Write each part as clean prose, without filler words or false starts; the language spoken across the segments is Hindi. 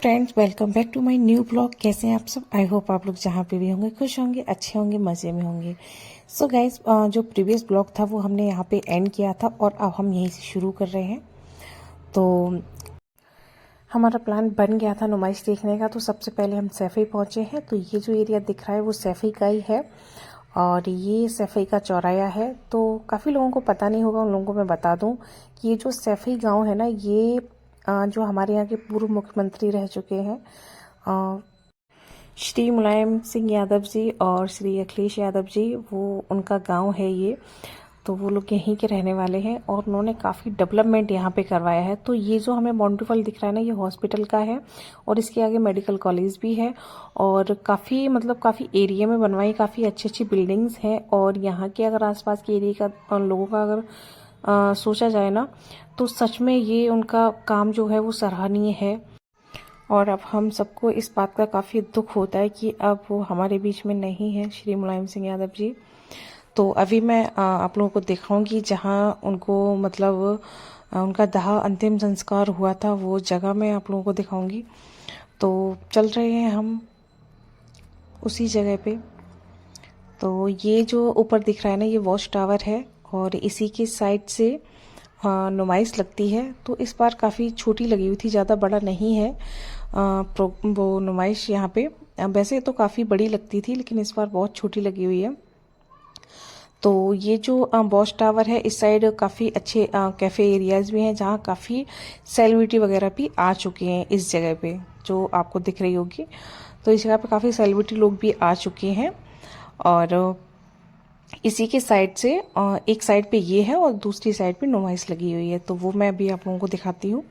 Friends, welcome back to my new blog. कैसे हैं आप सब? आई होप आप लोग जहाँ पे भी होंगे खुश होंगे, अच्छे होंगे, मज़े में होंगे। सो गाइज, जो प्रीवियस ब्लॉग था वो हमने यहाँ पे एंड किया था और अब हम यहीं से शुरू कर रहे हैं। तो हमारा प्लान बन गया था नुमाइश देखने का। तो सबसे पहले हम सैफई पहुँचे हैं। तो ये जो एरिया दिख रहा है वो सैफई का ही है और ये सैफई का चौराया है। तो काफ़ी लोगों को पता नहीं होगा, उन लोगों को मैं बता दूँ कि ये जो सैफई गाँव है ना, ये जो हमारे यहाँ के पूर्व मुख्यमंत्री रह चुके हैं श्री मुलायम सिंह यादव जी और श्री अखिलेश यादव जी, वो उनका गांव है ये। तो वो लोग यहीं के रहने वाले हैं और उन्होंने काफ़ी डेवलपमेंट यहाँ पे करवाया है। तो ये जो हमें बाउंड्रीफल दिख रहा है ना, ये हॉस्पिटल का है और इसके आगे मेडिकल कॉलेज भी है और काफ़ी एरिया में बनवाई, काफ़ी अच्छी अच्छी बिल्डिंग्स हैं। और यहाँ के अगर आसपास के एरिया का लोगों का अगर सोचा जाए ना, तो सच में ये उनका काम जो है वो सराहनीय है। और अब हम सबको इस बात का काफ़ी दुख होता है कि अब वो हमारे बीच में नहीं है, श्री मुलायम सिंह यादव जी। तो अभी मैं आप लोगों को दिखाऊंगी जहाँ उनको उनका दाह अंतिम संस्कार हुआ था, वो जगह मैं आप लोगों को दिखाऊंगी। तो चल रहे हैं हम उसी जगह पे। तो ये जो ऊपर दिख रहा है ना, ये वॉच टावर है और इसी की साइड से नुमाइश लगती है। तो इस बार काफ़ी छोटी लगी हुई थी, ज़्यादा बड़ा नहीं है वो नुमाइश यहाँ पे। वैसे तो काफ़ी बड़ी लगती थी लेकिन इस बार बहुत छोटी लगी हुई है। तो ये जो वॉच टावर है, इस साइड काफ़ी अच्छे कैफ़े एरियाज भी हैं जहाँ काफ़ी सेलिब्रिटी वगैरह भी आ चुके हैं इस जगह पे, जो आपको दिख रही होगी। तो इस जगह पे काफ़ी सेलिब्रिटी लोग भी आ चुके हैं और इसी के साइड से एक साइड पे ये है और दूसरी साइड पे नुमाइश लगी हुई है। तो वो मैं अभी आप लोगों को दिखाती हूँ।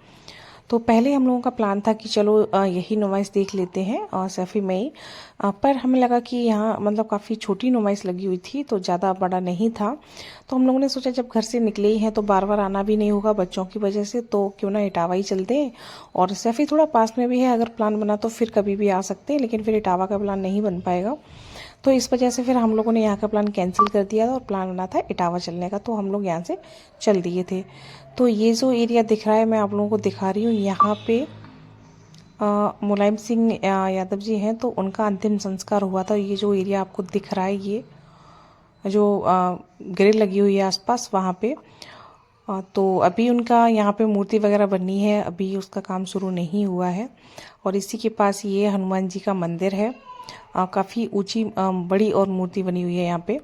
तो पहले हम लोगों का प्लान था कि चलो यही नुमाइश देख लेते हैं सैफई में ही। पर हमें लगा कि यहाँ काफ़ी छोटी नुमाइश लगी हुई थी, तो ज़्यादा बड़ा नहीं था। तो हम लोगों ने सोचा जब घर से निकले ही हैं तो बार बार आना भी नहीं होगा बच्चों की वजह से, तो क्यों ना इटावा ही चलते हैं। और सैफई थोड़ा पास में भी है, अगर प्लान बना तो फिर कभी भी आ सकते हैं, लेकिन फिर इटावा का प्लान नहीं बन पाएगा। तो इस वजह से फिर हम लोगों ने यहाँ का प्लान कैंसिल कर दिया था और प्लान बना था इटावा चलने का। तो हम लोग यहाँ से चल दिए थे। तो ये जो एरिया दिख रहा है मैं आप लोगों को दिखा रही हूँ, यहाँ पे मुलायम सिंह यादव जी हैं, तो उनका अंतिम संस्कार हुआ था। ये जो एरिया आपको दिख रहा है, ये जो ग्रिल लगी हुई है आसपास, वहाँ पे तो अभी उनका यहाँ पे मूर्ति वगैरह बनी है, अभी उसका काम शुरू नहीं हुआ है। और इसी के पास ये हनुमान जी का मंदिर है, काफ़ी ऊंची बड़ी और मूर्ति बनी हुई है यहाँ पे।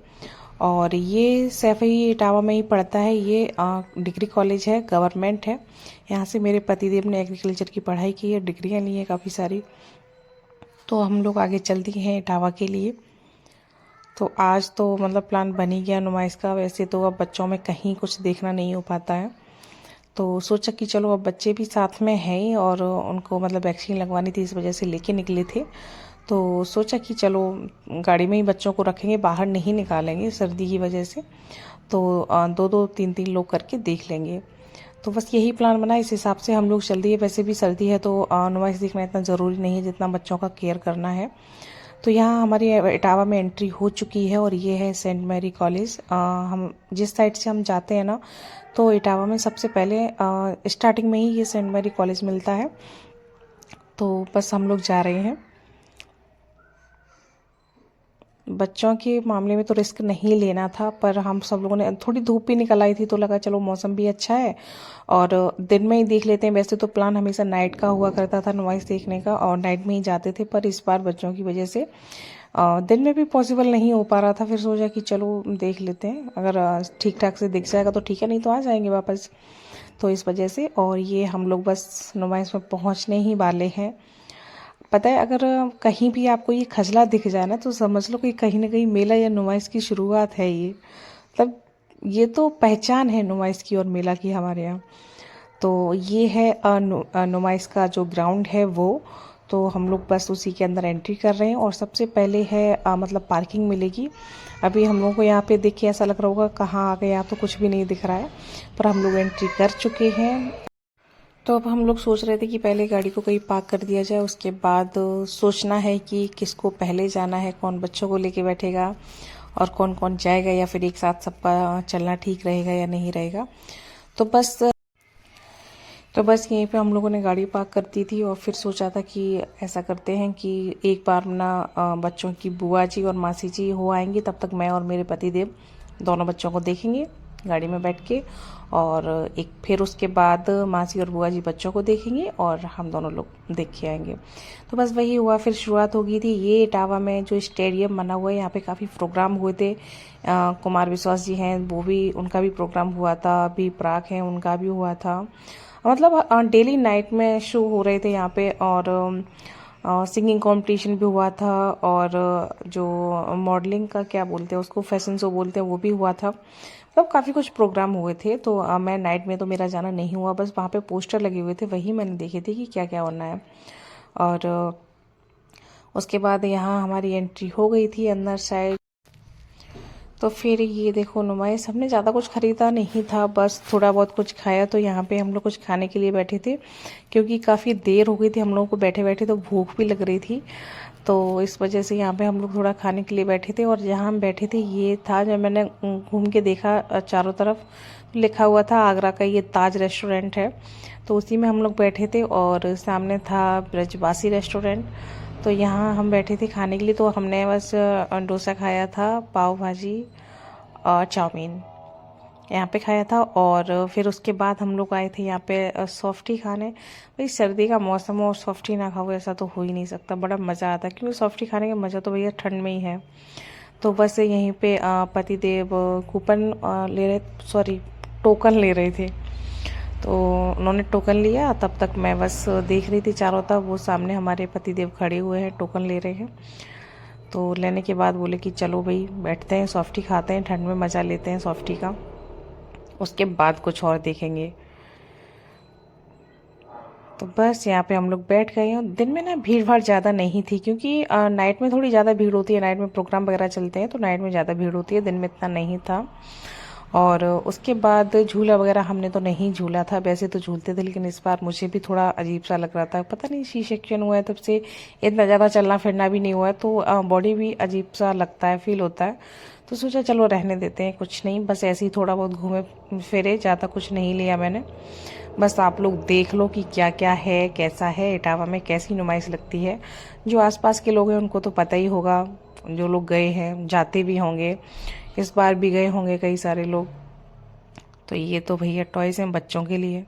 और ये सैफई इटावा में ही पड़ता है। ये डिग्री कॉलेज है, गवर्नमेंट है। यहाँ से मेरे पतिदेव ने एग्रीकल्चर की पढ़ाई की है, डिग्रियाँ ली हैं काफ़ी सारी। तो हम लोग आगे चल दिए हैं इटावा के लिए। तो आज तो प्लान बन ही गया नुमाइश का। वैसे तो अब बच्चों में कहीं कुछ देखना नहीं हो पाता है, तो सोचा कि चलो अब बच्चे भी साथ में हैं और उनको वैक्सीन लगवानी थी, इस वजह से लेके निकले थे। तो सोचा कि चलो गाड़ी में ही बच्चों को रखेंगे, बाहर नहीं निकालेंगे सर्दी की वजह से। तो दो दो तीन तीन लोग करके देख लेंगे। तो बस यही प्लान बना, इस हिसाब से हम लोग चल दिए। वैसे भी सर्दी है तो नुमाइश देखना इतना ज़रूरी नहीं है जितना बच्चों का केयर करना है। तो यहाँ हमारी इटावा में एंट्री हो चुकी है और ये है सेंट मैरी कॉलेज। हम जिस साइड से हम जाते हैं ना, तो इटावा में सबसे पहले स्टार्टिंग में ही ये सेंट मैरी कॉलेज मिलता है। तो बस हम लोग जा रहे हैं। बच्चों के मामले में तो रिस्क नहीं लेना था, पर हम सब लोगों ने, थोड़ी धूप भी निकल आई थी तो लगा चलो मौसम भी अच्छा है और दिन में ही देख लेते हैं। वैसे तो प्लान हमेशा नाइट का हुआ करता था नुमाइश देखने का और नाइट में ही जाते थे, पर इस बार बच्चों की वजह से दिन में भी पॉसिबल नहीं हो पा रहा था। फिर सोचा कि चलो देख लेते हैं, अगर ठीक ठाक से दिख जाएगा तो ठीक है, नहीं तो आ जाएंगे वापस। तो इस वजह से, और ये हम लोग बस नुमाइश में पहुँचने ही वाले हैं। पता है, अगर कहीं भी आपको ये खजला दिख जाए ना, तो समझ लो कि कहीं ना कहीं मेला या नुमाइश की शुरुआत है ये। ये तो पहचान है नुमाइश की और मेला की हमारे यहाँ। तो ये है नुमाइश का जो ग्राउंड है वो। तो हम लोग बस उसी के अंदर एंट्री कर रहे हैं और सबसे पहले है पार्किंग मिलेगी। अभी हम लोगों को यहाँ पे देख के ऐसा लग रहा होगा कहाँ आ गए, यहाँ तो कुछ भी नहीं दिख रहा है, पर हम लोग एंट्री कर चुके हैं। तो अब हम लोग सोच रहे थे कि पहले गाड़ी को कहीं पार्क कर दिया जाए, उसके बाद सोचना है कि किसको पहले जाना है, कौन बच्चों को लेके बैठेगा और कौन कौन जाएगा, या फिर एक साथ सबका चलना ठीक रहेगा या नहीं रहेगा। तो तो बस यहीं पे हम लोगों ने गाड़ी पार्क कर दी थी और फिर सोचा था कि ऐसा करते हैं कि एक बार ना बच्चों की बुआ जी और मासी जी हो आएंगी, तब तक मैं और मेरे पति देव दोनों बच्चों को देखेंगे गाड़ी में बैठ के, और एक फिर उसके बाद मासी और बुआ जी बच्चों को देखेंगे और हम दोनों लोग देख के आएंगे। तो बस वही हुआ, फिर शुरुआत हो गई थी। ये इटावा में जो स्टेडियम बना हुआ है, यहाँ पे काफ़ी प्रोग्राम हुए थे। कुमार विश्वास जी हैं, वो भी, उनका भी प्रोग्राम हुआ था। अभी प्राक हैं, उनका भी हुआ था। मतलब डेली नाइट में शो हो रहे थे यहाँ पे, और सिंगिंग कंपटीशन भी हुआ था, और जो मॉडलिंग का क्या बोलते हैं उसको, फैशन शो बोलते हैं, वो भी हुआ था। मतलब काफ़ी कुछ प्रोग्राम हुए थे। तो मैं नाइट में तो मेरा जाना नहीं हुआ, बस वहाँ पे पोस्टर लगे हुए थे, वही मैंने देखे थे कि क्या क्या होना है। और उसके बाद यहाँ हमारी एंट्री हो गई थी अंदर साइड। तो फिर ये देखो नुमाइश, हमने ज़्यादा कुछ ख़रीदा नहीं था, बस थोड़ा बहुत कुछ खाया। तो यहाँ पे हम लोग कुछ खाने के लिए बैठे थे, क्योंकि काफ़ी देर हो गई थी हम लोगों को बैठे बैठे, तो भूख भी लग रही थी। तो इस वजह से यहाँ पे हम लोग थोड़ा खाने के लिए बैठे थे। और जहाँ हम बैठे थे ये था, जब मैंने घूम के देखा चारों तरफ, लिखा हुआ था आगरा का ये ताज रेस्टोरेंट है। तो उसी में हम लोग बैठे थे, और सामने था ब्रजवासी रेस्टोरेंट। तो यहाँ हम बैठे थे खाने के लिए। तो हमने बस डोसा खाया था, पाव भाजी और चाउमीन यहाँ पे खाया था। और फिर उसके बाद हम लोग आए थे यहाँ पे सॉफ्टी खाने। भाई सर्दी का मौसम हो और सॉफ्टी ना खाओ, ऐसा तो हो ही नहीं सकता। बड़ा मज़ा आता है, क्योंकि सॉफ्टी खाने का मज़ा तो भैया ठंड में ही है। तो बस यहीं पे पतिदेव कूपन ले रहे, सॉरी टोकन ले रहे थे। तो उन्होंने टोकन लिया, तब तक मैं बस देख रही थी चारों तरफ। वो सामने हमारे पतिदेव खड़े हुए हैं, टोकन ले रहे हैं। तो लेने के बाद बोले कि चलो भाई बैठते हैं, सॉफ्टी खाते हैं, ठंड में मज़ा लेते हैं सॉफ्टी का, उसके बाद कुछ और देखेंगे। तो बस यहाँ पे हम लोग बैठ गए हैं। दिन में ना भीड़ भाड़ ज़्यादा नहीं थी, क्योंकि नाइट में थोड़ी ज़्यादा भीड़ होती है, नाइट में प्रोग्राम वगैरह चलते हैं, तो नाइट में ज़्यादा भीड़ होती है, दिन में इतना नहीं था। और उसके बाद झूला वगैरह हमने तो नहीं झूला था, वैसे तो झूलते थे, लेकिन इस बार मुझे भी थोड़ा अजीब सा लग रहा था। पता नहीं सी सेक्शन हुआ है तब से इतना ज़्यादा चलना फिरना भी नहीं हुआ है, तो बॉडी भी अजीब सा लगता है, फील होता है। तो सोचा चलो रहने देते हैं, कुछ नहीं, बस ऐसे ही थोड़ा बहुत घूमे फिरे, ज़्यादा कुछ नहीं लिया मैंने। बस आप लोग देख लो कि क्या क्या है, कैसा है, इटावा में कैसी नुमाइश लगती है। जो आसपास के लोग हैं उनको तो पता ही होगा, जो लोग गए हैं, जाते भी होंगे, इस बार भी गए होंगे कई सारे लोग। तो ये तो भैया टॉयज़ हैं बच्चों के लिए,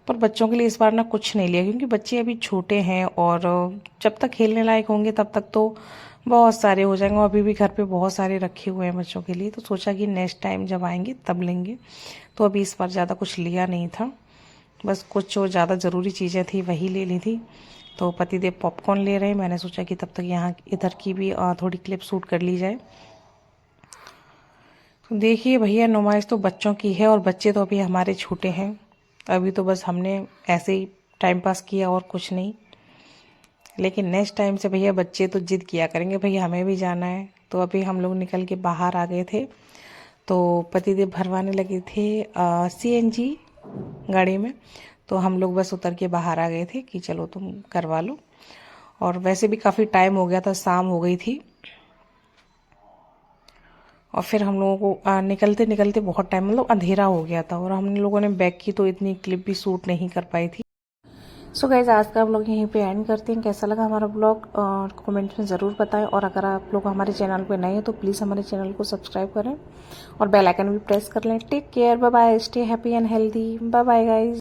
पर बच्चों के लिए इस बार ना कुछ नहीं लिया, क्योंकि बच्चे अभी छोटे हैं, और जब तक खेलने लायक होंगे तब तक तो बहुत सारे हो जाएंगे। और अभी भी घर पे बहुत सारे रखे हुए हैं बच्चों के लिए, तो सोचा कि नेक्स्ट टाइम जब आएंगे तब लेंगे। तो अभी इस बार ज़्यादा कुछ लिया नहीं था, बस कुछ जो ज़्यादा ज़रूरी चीज़ें थी वही ले ली थी। तो पतिदेव पॉपकॉर्न ले रहे हैं, मैंने सोचा कि तब तक यहाँ इधर की भी थोड़ी क्लिप शूट कर ली जाए। तो देखिए भैया नुमाइश तो बच्चों की है, और बच्चे तो अभी हमारे छोटे हैं, अभी तो बस हमने ऐसे ही टाइम पास किया और कुछ नहीं। लेकिन नेक्स्ट टाइम से भैया बच्चे तो जिद किया करेंगे, भैया हमें भी जाना है। तो अभी हम लोग निकल के बाहर आ गए थे, तो पतिदेव भरवाने लगे थे CNG गाड़ी में। तो हम लोग बस उतर के बाहर आ गए थे कि चलो तुम करवा लो। और वैसे भी काफ़ी टाइम हो गया था, शाम हो गई थी। और फिर हम लोगों को निकलते निकलते बहुत टाइम, मतलब अंधेरा हो गया था, और हम लोगों ने बैक की तो इतनी क्लिप भी शूट नहीं कर पाई थी। सो गाइज आज का हम लोग यहीं पे एंड करते हैं। कैसा लगा हमारा ब्लॉग कमेंट्स में ज़रूर बताएं, और अगर आप लोग हमारे चैनल पे नए हैं तो प्लीज़ हमारे चैनल को सब्सक्राइब करें और बेल आइकन भी प्रेस कर लें। Take care, bye bye, stay happy and healthy, bye bye guys.